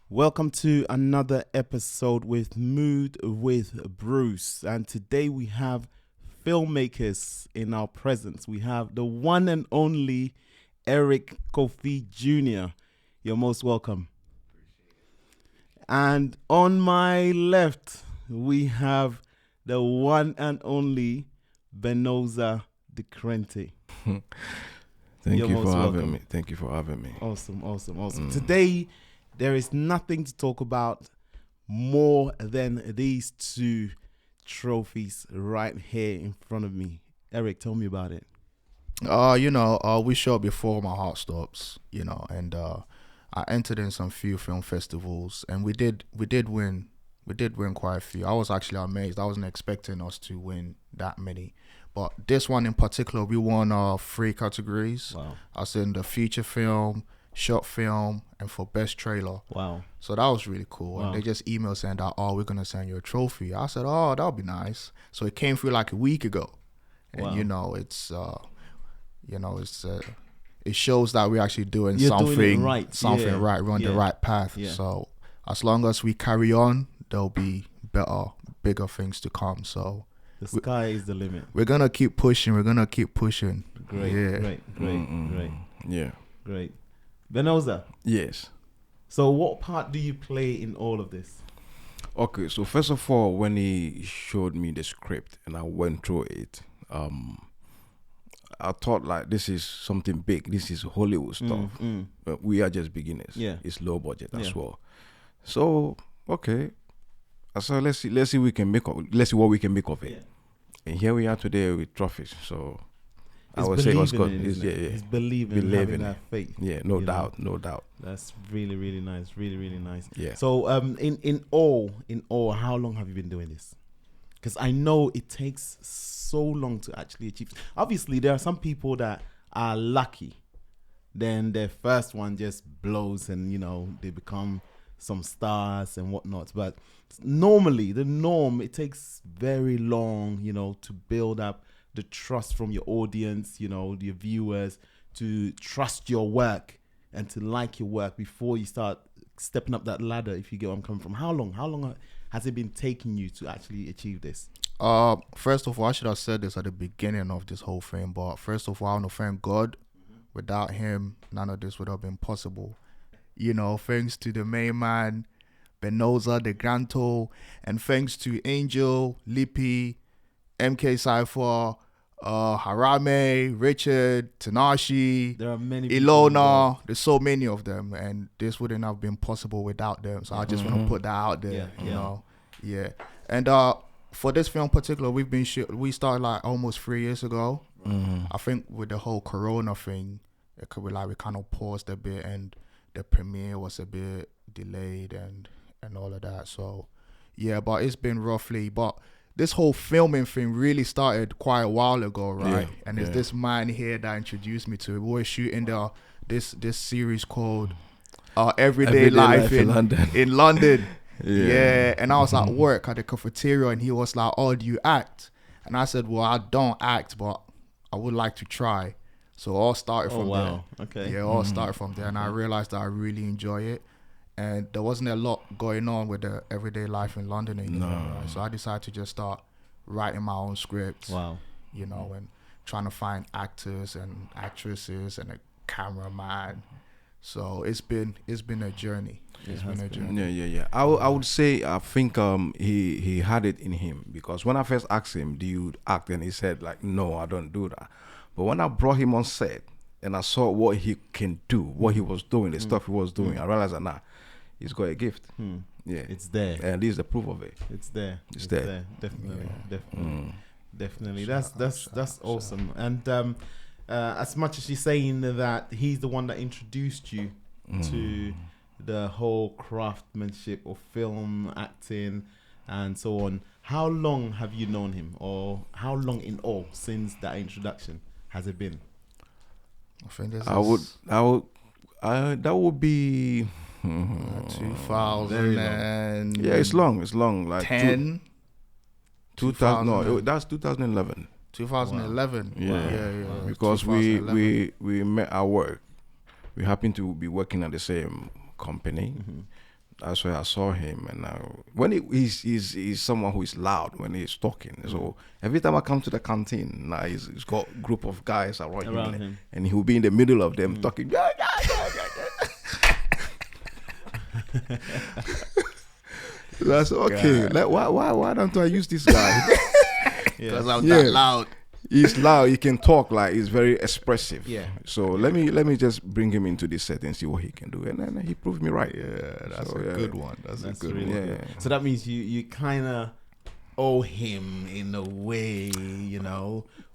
Welcome to another episode with Mood with Bruce, and today we have filmmakers in our presence. We have the one and only Eric Kofi Jr. You're most welcome. And on my left, we have the one and only Benoza DeCrente. Thank you for having me. Thank you for having me. Awesome. Today, there is nothing to talk about more than these two trophies right here in front of me. Eric, tell me about it. We shot before my heart stops, and I entered in some few film festivals, and we did win quite a few. I was actually amazed. I wasn't expecting us to win that many, but this one in particular, we won 3 categories. Wow. I was in the feature film, short film, and for best trailer. Wow. So that was really cool. Wow. And they just emailed saying that, we're gonna send you a trophy. I said, that'll be nice. So it came through like a week ago, and Wow. it shows that we're actually doing You're something doing it right. something right. We're on the right path. Yeah. So as long as we carry on, there'll be better, bigger things to come. So The sky is the limit. we're gonna keep pushing. Great. Yeah. Great. Benoza, Yes. so what part do you play in all of this? Okay, so first of all, when he showed me the script and I went through it, I thought like this is something big. This is Hollywood stuff. But we are just beginners. Yeah. It's low budget as Yeah. well. So okay, I said let's see let's see what we can make of it. Yeah. And here we are today with trophies. So I It's would say it's good. believing in it, isn't it? Yeah. It's believing Believing having it. that faith. Yeah, no you doubt. That's really, really nice. Really nice. Yeah. So in all, how long have you been doing this? Because I know it takes so long to actually achieve. Obviously, there are some people that are lucky. Then their first one just blows and, they become some stars and whatnot. But normally, the norm, it takes very long, to build up the trust from your audience, your viewers, to trust your work and to like your work before you start stepping up that ladder, if you get where I'm coming from. How long has it been taking you to actually achieve this? First of all, I should have said this at the beginning of this whole thing, but first of all, I want to thank God. Without him, none of this would have been possible. Thanks to the main man, Benoza, the Granto, and thanks to Angel, Lippy, MK Cypher, Harame, Richard, Tanashi, There are many people Ilona. involved. There's so many of them, and this wouldn't have been possible without them. So I just want to put that out there, Yeah. And for this film in particular, we started like almost 3 years ago. I think with the whole Corona thing, it could be like we kind of paused a bit, and the premiere was a bit delayed and all of that. So yeah, but it's been but this whole filming thing really started quite a while ago, right? Yeah, and it's this man here that introduced me to it. We were shooting this series called Everyday Life in London. In London. Yeah. And I was at work at the cafeteria, and he was like, "Oh, do you act?" And I said, "Well, I don't act, but I would like to try." So all started from there. Okay. Yeah, all started from there, and I realized that I really enjoy it. And there wasn't a lot going on with the Everyday Life in London anymore. Right? So I decided to just start writing my own scripts. Wow. And trying to find actors and actresses and a cameraman. So it's been a journey. It's been a journey. Yeah. I would say I think he had it in him, because when I first asked him, "Do you act?" and he said like, "No, I don't do that." But when I brought him on set and I saw what he can do, what he was doing, the stuff he was doing, I realized that he's got a gift. Yeah, It's there. and this is the proof of it. It's there. It's there. Definitely. That's awesome. And as much as you're saying that he's the one that introduced you to the whole craftsmanship of film acting and so on, how long have you known him, or how long in all since that introduction has it been? I think this that would be 2000 and yeah, it's long. Like 10. 2000. No, that's 2011. 2011. Yeah. Yeah. Because we met at work. We happened to be working at the same company. That's where I saw him, and when he's someone who is loud when he's talking. So every time I come to the canteen, he's got a group of guys around him, and he'll be in the middle of them talking. That's okay. Like, why don't I use this guy? Because I'm that loud. He's loud. He can talk, like he's very expressive. Yeah. So let me just bring him into this set and see what he can do, and then he proved me right. Yeah, that's a good one. That's a good really one. Good. So that means you kind of owe him in a way,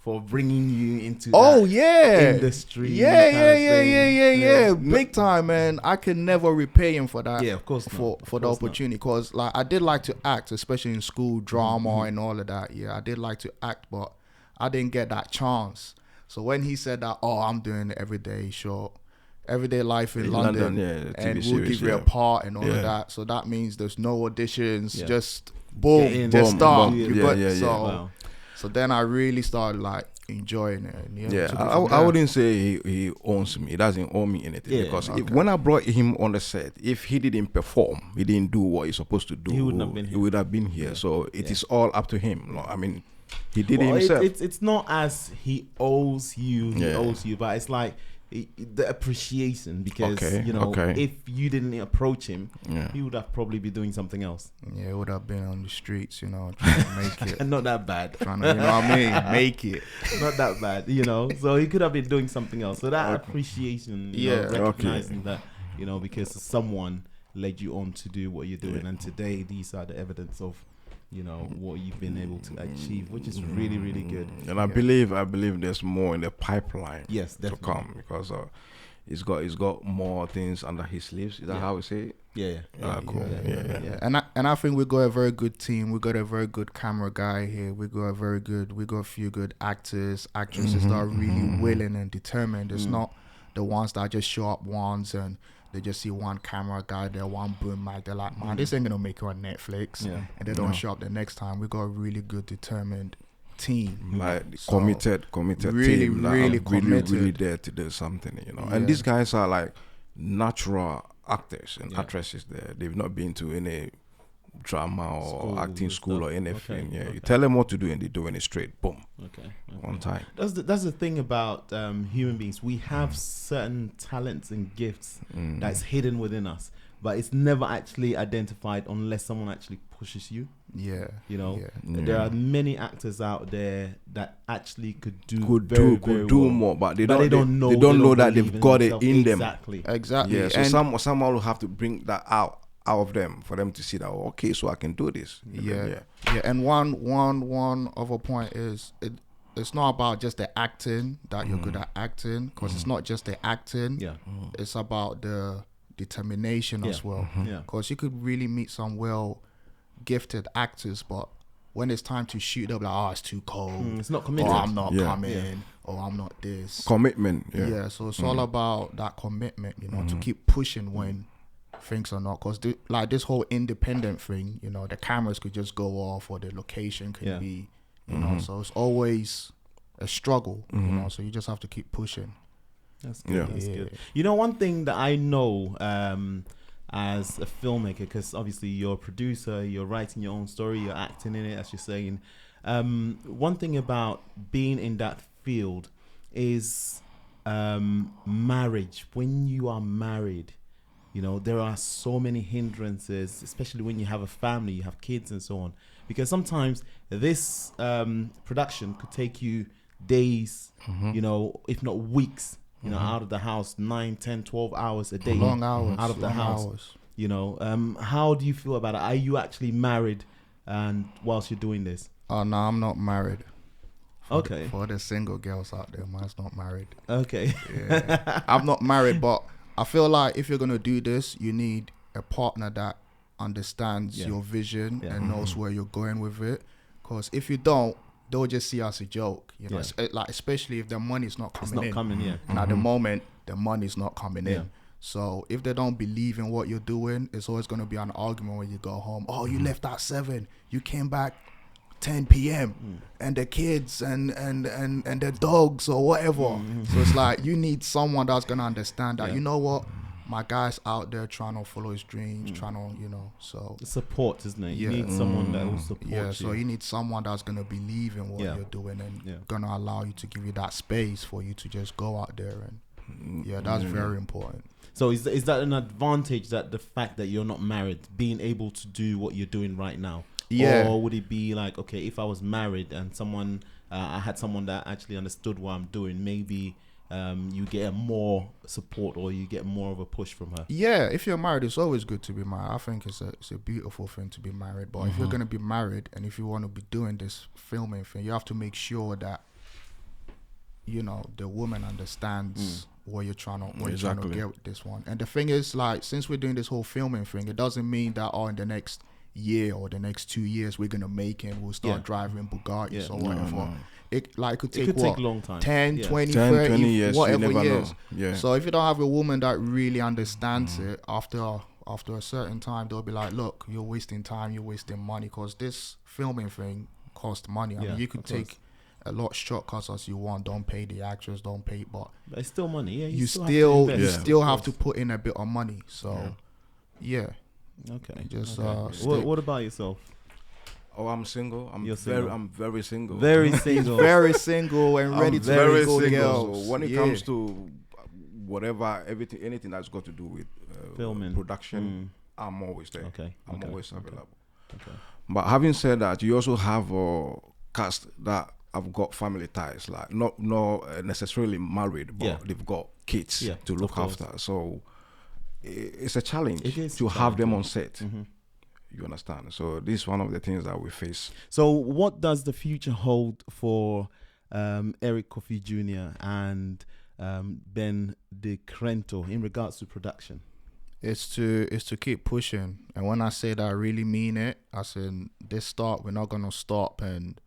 for bringing you into that industry. Yeah. Big time, man. I can never repay him for that. Yeah, of course. For the opportunity, because like I did like to act, especially in school drama and all of that. Yeah, I did like to act, but I didn't get that chance. So when he said that, I'm doing everyday life in London, and we'll give you a part and all of that. So that means there's no auditions, just boom, just start. So then I really started like enjoying it. I wouldn't say he owns me. He doesn't owe me anything, because when I brought him on the set, if he didn't perform, he didn't do what he's supposed to do, he would have been here. So it is all up to him. I mean, he did it himself. It's not as he owes you, but it's like the appreciation, because if you didn't approach him, he would have probably be doing something else. Yeah, he would have been on the streets, trying to make it. Not that bad. Trying to, make it. Not that bad, So he could have been doing something else. So that appreciation, recognizing that, because someone led you on to do what you're doing, and today these are the evidence of what you've been able to achieve, which is really, really good. And I believe there's more in the pipeline. Yes, definitely. To come, because he's got more things under his sleeves. Is that how we say it? Yeah. Cool. Yeah. And I think we got a very good team. We got a very good camera guy here. We got a few good actors, actresses that are really willing and determined. It's not the ones that just show up once and they just see one camera guy there, one boom mic. They're like, man, this ain't gonna make it on Netflix. And they don't show up the next time. We got a really good, determined team. Like committed really, team. Really committed. Really there to do something, And these guys are like natural actors and actresses there. They've not been to any drama or acting school or anything. You tell them what to do and they do it straight. Boom. Okay. One time. That's the thing about human beings. We have certain talents and gifts that's hidden within us, but it's never actually identified unless someone actually pushes you. There are many actors out there that actually could do more, but they don't know that they've got it in them. Exactly. Yeah. So someone will have to bring that out of them for them to see that, okay, so I can do this. Yeah. And one other point is it's not about just the acting that you're good at acting, because it's not just the acting. It's about the determination as well. Because you could really meet some gifted actors, but when it's time to shoot, they'll be like, it's too cold. It's not committed. Or I'm not coming. Or I'm not this. Commitment. So it's all about that commitment, to keep pushing when things are not, because like this whole independent thing, the cameras could just go off, or the location could be, so it's always a struggle, so you just have to keep pushing. That's good. That's good. One thing that I know as a filmmaker, because obviously you're a producer, you're writing your own story, you're acting in it, as you're saying. One thing about being in that field is marriage. When you are married, there are so many hindrances, especially when you have a family, you have kids and so on. Because sometimes this production could take you days, if not weeks, out of the house, 9, 10, 12 hours a day. Long hours. Out of the house. How do you feel about it? Are you actually married and whilst you're doing this? Oh, no, I'm not married. Okay. For the single girls out there, mine's not married. Okay. Yeah. I'm not married, but I feel like if you're going to do this, you need a partner that understands your vision and knows where you're going with it. Because if you don't, they'll just see us a joke, like especially if the money's not coming in. It's not coming, And at the moment, the money's not coming in. So if they don't believe in what you're doing, it's always going to be an argument when you go home. Oh, you left at 7. You came back 10 p.m. and the kids and the dogs or whatever. So it's like you need someone that's gonna understand that. You know what, my guy's out there trying to follow his dreams, trying to, so support, isn't it? You need someone that will support you. So you need someone that's gonna believe in what you're doing and gonna allow you to give you that space for you to just go out there and that's very important. So is that an advantage, that the fact that you're not married, being able to do what you're doing right now? Yeah. Or would it be like, okay, if I was married and someone, I had someone that actually understood what I'm doing, maybe you get more support or you get more of a push from her? Yeah, if you're married, it's always good to be married. I think it's a beautiful thing to be married. But if you're going to be married and if you want to be doing this filming thing, you have to make sure that, the woman understands what you're trying to get with this one. And the thing is, like, since we're doing this whole filming thing, it doesn't mean that in the next year or the next 2 years we're gonna make it and we'll start driving Bugattis or whatever. No. It could take a long time. 10, 20, 30 years, whatever you years. know. Yeah. So if you don't have a woman that really understands it, after a certain time they'll be like, look, you're wasting time, you're wasting money, because this filming thing costs money. I mean, you could take a lot of shortcuts as you want, don't pay the actors, don't pay, but it's still money. you still have to put in a bit of money. So Okay. Just what about yourself? Oh, I'm single. I'm very single. Very single. Very single and ready to very go single. girls. So when it comes to whatever, anything that's got to do with filming, production, I'm always there. I'm always available. Okay. But having said that, you also have a cast that have got family ties, like not necessarily married, but they've got kids to look after. So it's a challenge to have them on set. You understand? So this is one of the things that we face. So what does the future hold for Eric Kofi Jr and Ben De Crento in regards to production? It's to keep pushing, and when I say that, I really mean it. I said this start, we're not gonna stop and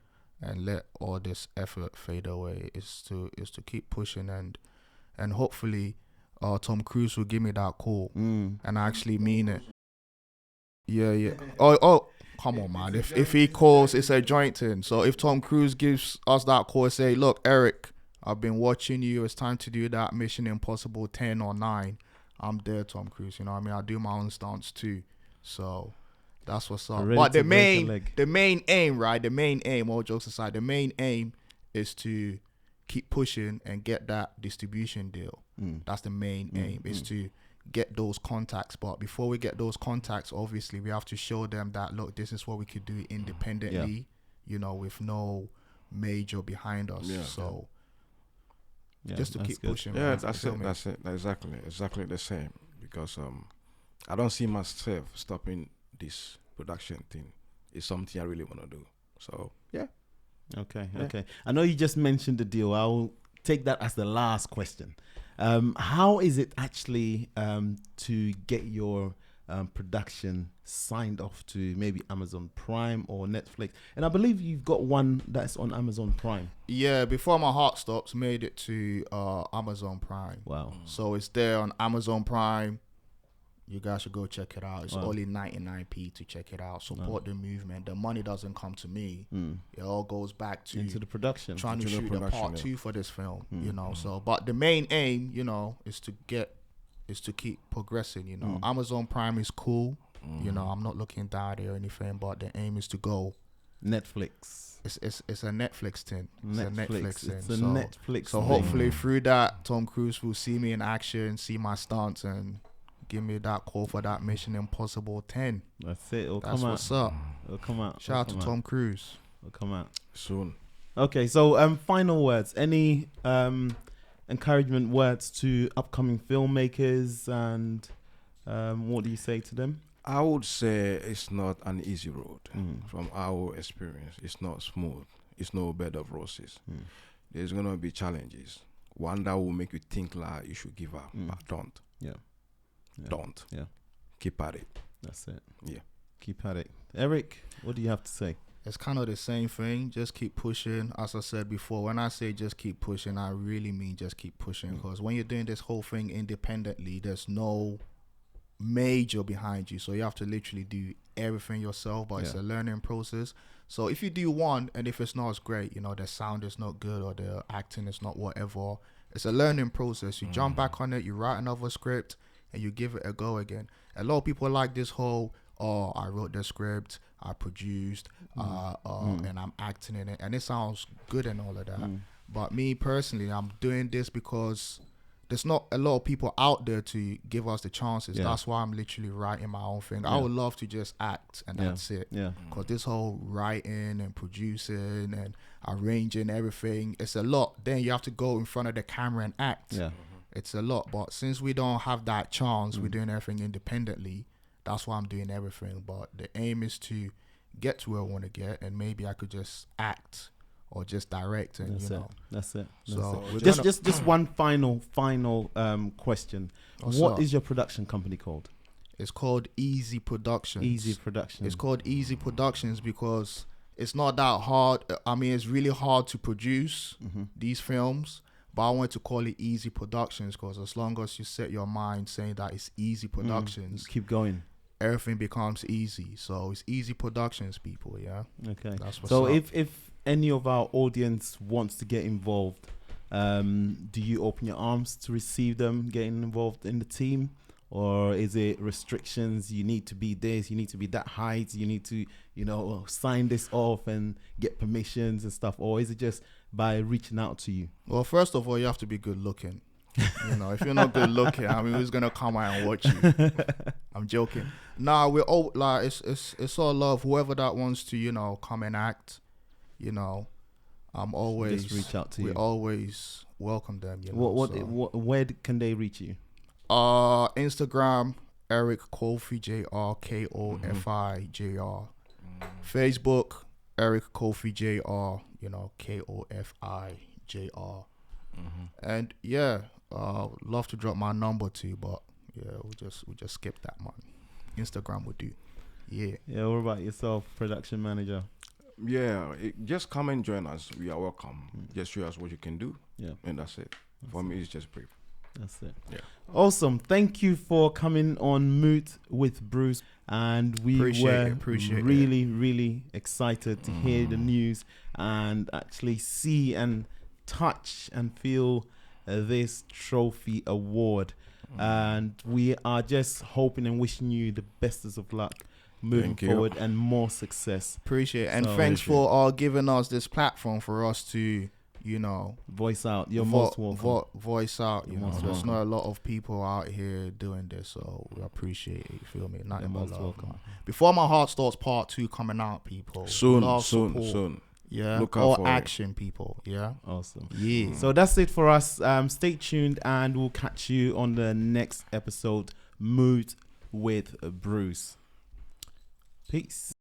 let all this effort fade away. It's to keep pushing and hopefully Tom Cruise will give me that call, and I actually mean it. Yeah. Oh, come on, man. If he calls, it's a joint thing. So if Tom Cruise gives us that call, say, look, Eric, I've been watching you. It's time to do that Mission Impossible 10 or 9. I'm there, Tom Cruise. You know what I mean? I do my own stunts too. So that's what's up. But the main aim, right? The main aim, all jokes aside, the main aim is to keep pushing and get that distribution deal. That's the main aim, is to get those contacts. But before we get those contacts, obviously we have to show them that, look, this is what we could do independently, with no major behind us. So just to keep pushing. That's it. That's exactly the same. Because I don't see myself stopping this production thing. It's something I really want to do. So Okay. I know you just mentioned the deal. I'll take that as the last question. How is it actually to get your production signed off to maybe Amazon Prime or Netflix? And I believe you've got one that's on Amazon Prime. Yeah, Before My Heart Stops made it to Amazon Prime. Wow. So it's there on Amazon Prime. You guys should go check it out. It's only 99p to check it out. Support the movement. The money doesn't come to me. It all goes back into the production. Trying to shoot the part 2 for this film. So but the main aim, is to keep progressing. Amazon Prime is cool. I'm not looking down there or anything, but the aim is to go Netflix. It's a Netflix thing. It's a Netflix thing. So hopefully through that, Tom Cruise will see me in action, see my stunts, and give me that call for that Mission Impossible 10. That's it. That's what's up. It'll come out. Shout out to Tom Cruise. It'll come out soon. Okay, so final words. Any encouragement words to upcoming filmmakers, and what do you say to them? I would say it's not an easy road. From our experience, it's not smooth. It's no bed of roses. There's gonna be challenges. One that will make you think like you should give up, but don't. Don't. Keep at it. That's it. Yeah. Keep at it. Eric, what do you have to say? It's kind of the same thing. Just keep pushing. As I said before, when I say just keep pushing, I really mean just keep pushing. Because when you're doing this whole thing independently, there's no major behind you. So you have to literally do everything yourself, but it's a learning process. So if you do one, and if it's not as great, the sound is not good or the acting is not whatever, it's a learning process. You jump back on it, you write another script, and you give it a go again. A lot of people like this whole, oh, I wrote the script, I produced, and I'm acting in it, and it sounds good and all of that. But me personally, I'm doing this because there's not a lot of people out there to give us the chances. That's why I'm literally writing my own thing. I would love to just act and that's it. Because this whole writing and producing and arranging everything, it's a lot. Then you have to go in front of the camera and act. It's a lot. But since we don't have that chance, we're doing everything independently. That's why I'm doing everything. But the aim is to get to where I want to get, and maybe I could just act or just direct, and That's it. So just one final question. What is your production company called? It's called Easy Productions. Easy Productions. It's called Easy Productions because it's not that hard. I mean, it's really hard to produce these films, but I want to call it Easy Productions because as long as you set your mind saying that it's Easy Productions, keep going, everything becomes easy. So it's Easy Productions, people. Yeah. Okay. That's what's so up. if any of our audience wants to get involved, do you open your arms to receive them getting involved in the team, or is it restrictions? You need to be this, you need to be that height, you need to sign this off and get permissions and stuff, or is it just by reaching out to you? Well, first of all, you have to be good looking. If you're not good looking, I mean, who's gonna come out and watch you? I'm joking. Nah, we're all like, it's all love. Whoever that wants to, come and act, I'm always just reach out to you. We always welcome them. Where can they reach you? Instagram, Eric Kofi Jr, Kofi Jr. Facebook, Eric Kofi Jr, Kofi Jr. And love to drop my number too, but we'll just skip that one. Instagram would do. Yeah. What about yourself, production manager? Just come and join us. We are welcome. Just show us what you can do. And that's it. For me, it's just brief. That's it. Awesome. Thank you for coming on Moot with Bruce. And we were really excited to hear the news and actually see and touch and feel this trophy award. And we are just hoping and wishing you the bestest of luck moving forward and more success. Appreciate it. And thanks for giving us this platform for us to voice out. You're most welcome. Voice out. There's not a lot of people out here doing this, so we appreciate it. You feel me? You're most welcome. Before My Heart Starts Part 2 coming out, people. Soon. Yeah. Look out or for action, people. Yeah. Awesome. Yeah. So that's it for us. Stay tuned, and we'll catch you on the next episode. Mood with Bruce. Peace.